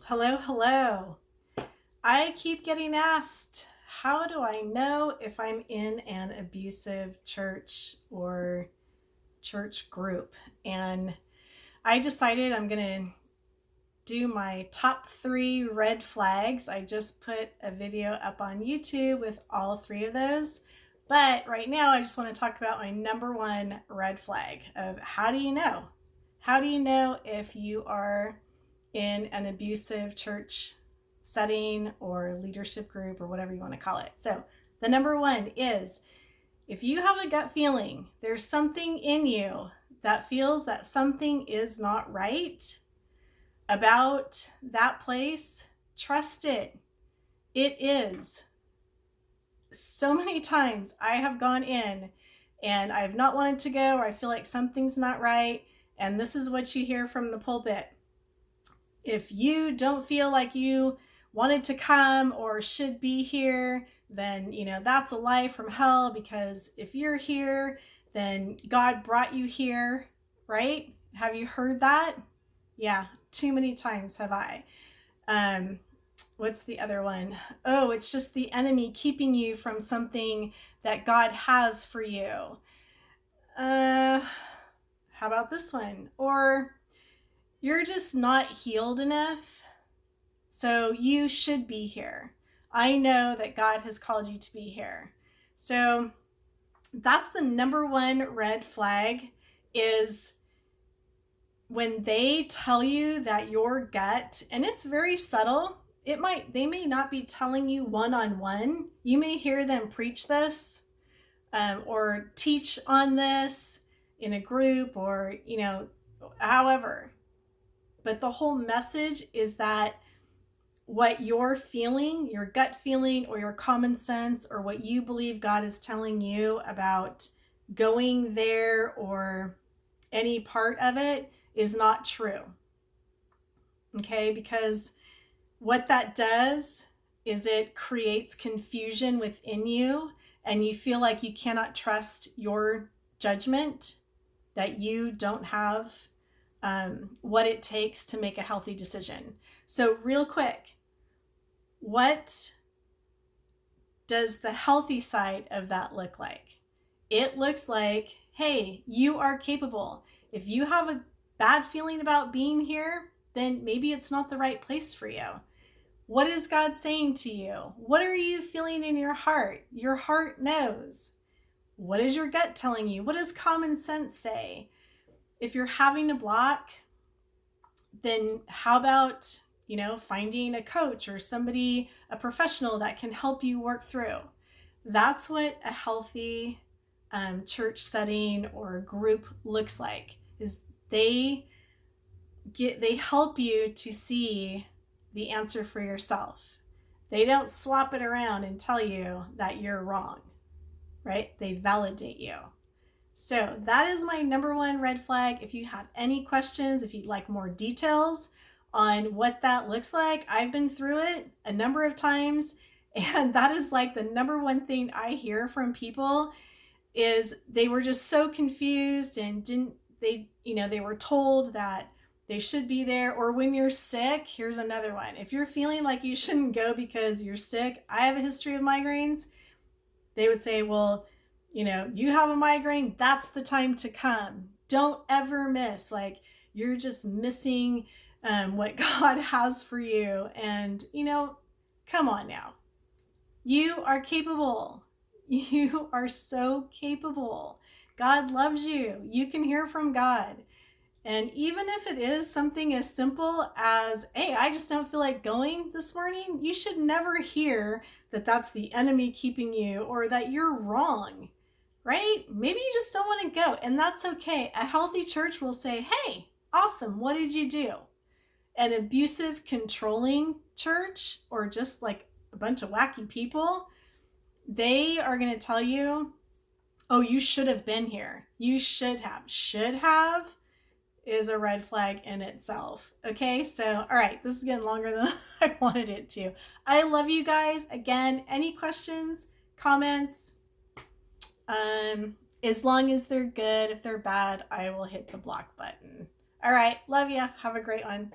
Hello, hello. I keep getting asked, how do I know if I'm in an abusive church or church group? And I decided I'm going to do my top 3 red flags. I just put a video up on YouTube with all 3 of those. But right now, I just want to talk about my number 1 red flag of how do you know? How do you know if you are in an abusive church setting or leadership group or whatever you want to call it? So, the number 1 is if you have a gut feeling, there's something in you that feels that something is not right about that place, trust it. It is. So many times I have gone in and I've not wanted to go, or I feel like something's not right, and this is what you hear from the pulpit. If you don't feel like you wanted to come or should be here, then that's a lie from hell, because if you're here, then God brought you here, right? Have you heard that? Yeah, too many times have I. What's the other one? Oh, it's just the enemy keeping you from something that God has for you. How about this one? Or you're just not healed enough, so you should be here. I know that God has called you to be here. So that's the number 1 red flag, is when they tell you that your gut, and it's very subtle, they may not be telling you one-on-one. You may hear them preach this or teach on this in a group, or however. But the whole message is that what you're feeling, your gut feeling or your common sense, or what you believe God is telling you about going there or any part of it, is not true. Okay? Because what that does is it creates confusion within you, and you feel like you cannot trust your judgment, that you don't have what it takes to make a healthy decision. So real quick, what does the healthy side of that look like? It looks like, hey, you are capable. If you have a bad feeling about being here, then maybe it's not the right place for you. What is God saying to you? What are you feeling in your heart? Your heart knows. What is your gut telling you? What does common sense say? If you're having a block, then how about, finding a coach or somebody, a professional that can help you work through? That's what a healthy church setting or group looks like, is they help you to see the answer for yourself. They don't swap it around and tell you that you're wrong, right? They validate you. So that is my number 1 red flag. If you have any questions, if you'd like more details on what that looks like, I've been through it a number of times, and that is like the number 1 thing I hear from people, is they were just so confused and they were told that they should be there. Or when you're sick, here's another one. If you're feeling like you shouldn't go because you're sick, I have a history of migraines. They would say, well, you have a migraine, that's the time to come. Don't ever miss. Like, you're just missing what God has for you. And, come on now. You are capable. You are so capable. God loves you. You can hear from God. And even if it is something as simple as, hey, I just don't feel like going this morning, you should never hear that that's the enemy keeping you, or that you're wrong, right? Maybe you just don't want to go, and that's okay. A healthy church will say, hey, awesome, what did you do? An abusive, controlling church, or just like a bunch of wacky people, they are going to tell you, oh, you should have been here. You should have. Should have is a red flag in itself. Okay, so all right, this is getting longer than I wanted it to. I love you guys. Again, any questions, comments, as long as they're good. If they're bad, I will hit the block button. All right, love ya. Have a great one.